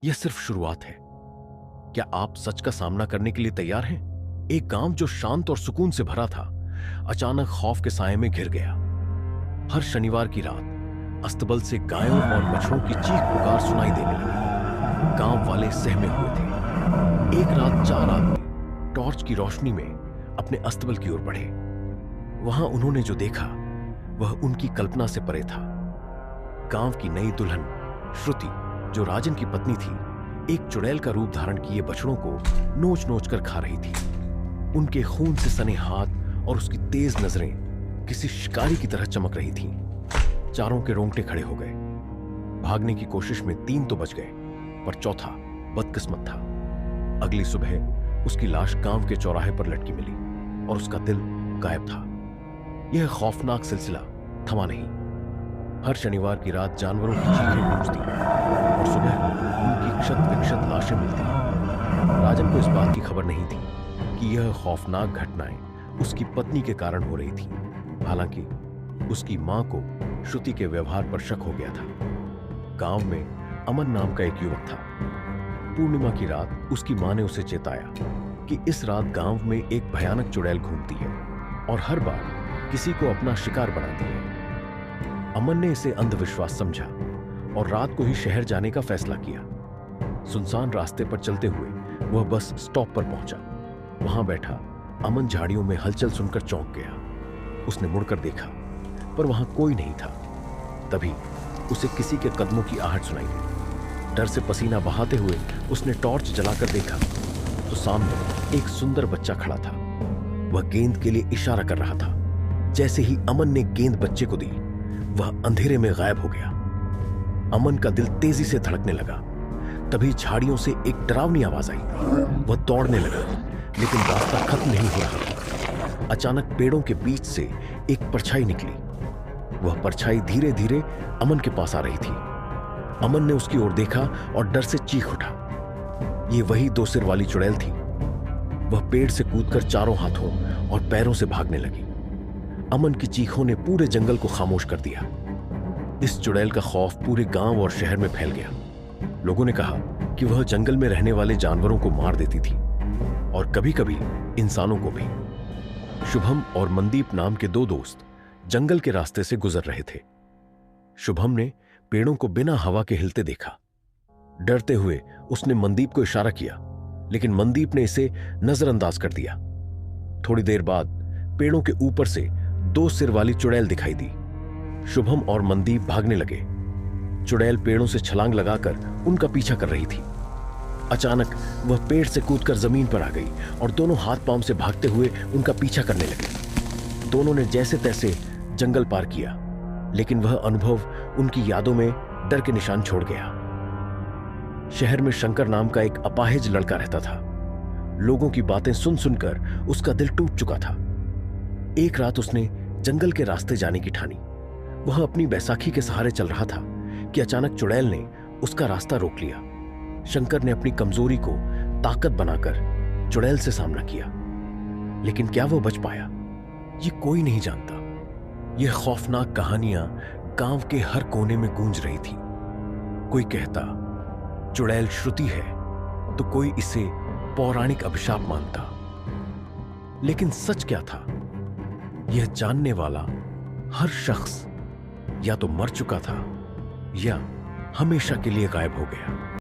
यह सिर्फ शुरुआत है। क्या आप सच का सामना करने के लिए तैयार हैं? एक गांव जो शांत और सुकून से भरा था, अचानक खौफ के साए में घिर गया। हर शनिवार की रात अस्तबल से गायों और बछड़ों की चीख पुकार सुनाई देने लगी। गांव वाले सहमे हुए थे। एक रात 4 आदमी टॉर्च की रोशनी में अपने अस्तबल की ओर बढ़े। वहां उन्होंने जो देखा वह उनकी कल्पना से परे था। गांव की नई दुल्हन श्रुति, जो राजन की पत्नी थी, एक चुड़ैल का रूप धारण किए बछड़ों को नोच नोच कर खा रही थी। उनके खून से सने हाथ और उसकी तेज नजरें किसी शिकारी की तरह चमक रही थीं। चारों के रोंगटे खड़े हो गए। भागने की कोशिश में 3 तो बच गए, पर चौथा बदकिस्मत था। अगली सुबह उसकी लाश गांव के चौराहे पर लटकी मिली और उसका दिल गायब था। यह खौफनाक सिलसिला थमा नहीं। हर शनिवार की रात जानवरों की चीखें गूंजती और सुबह उनकी क्षत विक्षत लाशें मिलती। राजन को इस बात की खबर नहीं थी कि यह खौफनाक घटनाएं उसकी पत्नी के कारण हो रही थी। हालांकि उसकी मां को श्रुति के व्यवहार पर शक हो गया था। गांव में अमन नाम का एक युवक था। पूर्णिमा की रात उसकी मां ने उसे चेताया कि इस रात गांव में एक भयानक चुड़ैल घूमती है और हर बार किसी को अपना शिकार बनाती है। अमन ने इसे अंधविश्वास समझा और रात को ही शहर जाने का फैसला किया। सुनसान रास्ते पर चलते हुए वह बस स्टॉप पर पहुंचा। वहां बैठा अमन झाड़ियों में हलचल सुनकर चौंक गया। उसने मुड़कर देखा, पर वहां कोई नहीं था। तभी उसे किसी के कदमों की आहट सुनाई दी। डर से पसीना बहाते हुए उसने टॉर्च जलाकर देखा तो सामने एक सुंदर बच्चा खड़ा था। वह गेंद के लिए इशारा कर रहा था। जैसे ही अमन ने गेंद बच्चे को दी, वह अंधेरे में गायब हो गया। अमन का दिल तेजी से धड़कने लगा। तभी झाड़ियों से एक डरावनी आवाज आई। वह दौड़ने लगा, लेकिन रास्ता खत्म नहीं हो रहा था। अचानक पेड़ों के बीच से एक परछाई निकली। वह परछाई धीरे धीरे अमन के पास आ रही थी। अमन ने उसकी ओर देखा और डर से चीख उठा। यह वही 2 सिर वाली चुड़ैल थी। वह पेड़ से कूदकर चारों हाथों और पैरों से भागने लगी। अमन की चीखों ने पूरे जंगल को खामोश कर दिया। इस चुड़ैल का खौफ पूरे गांव और शहर में फैल गया। लोगों ने कहा कि वह जंगल में रहने वाले जानवरों को मार देती थी और कभी-कभी इंसानों को भी। शुभम और मनदीप नाम के 2 दोस्त जंगल के रास्ते से गुजर रहे थे। शुभम ने पेड़ों को बिना हवा के हिलते देखा। डरते हुए उसने मनदीप को इशारा किया, लेकिन मनदीप ने इसे नजरअंदाज कर दिया। थोड़ी देर बाद पेड़ों के ऊपर से 2 सिर वाली चुड़ैल दिखाई दी। शुभम और मनदीप भागने लगे। चुड़ैल पेड़ों से छलांग लगाकर उनका पीछा कर रही थी। अचानक वह पेड़ से कूदकर जमीन पर आ गई और दोनों हाथ पांव से भागते हुए उनका पीछा करने लगे। दोनों ने जैसे तैसे जंगल पार किया, लेकिन वह अनुभव उनकी यादों में डर के निशान छोड़ गया। शहर में शंकर नाम का एक अपाहिज लड़का रहता था। लोगों की बातें सुन सुनकर उसका दिल टूट चुका था। एक रात उसने जंगल के रास्ते जाने की ठानी। वह अपनी बैसाखी के सहारे चल रहा था कि अचानक चुड़ैल ने उसका रास्ता रोक लिया। शंकर ने अपनी कमजोरी को ताकत बनाकर चुड़ैल से सामना किया, लेकिन क्या वह बच पाया, ये कोई नहीं जानता। यह खौफनाक कहानियां गांव के हर कोने में गूंज रही थी। कोई कहता चुड़ैल श्रुति है, तो कोई इसे पौराणिक अभिशाप मानता। लेकिन सच क्या था, यह जानने वाला हर शख्स या तो मर चुका था या हमेशा के लिए गायब हो गया।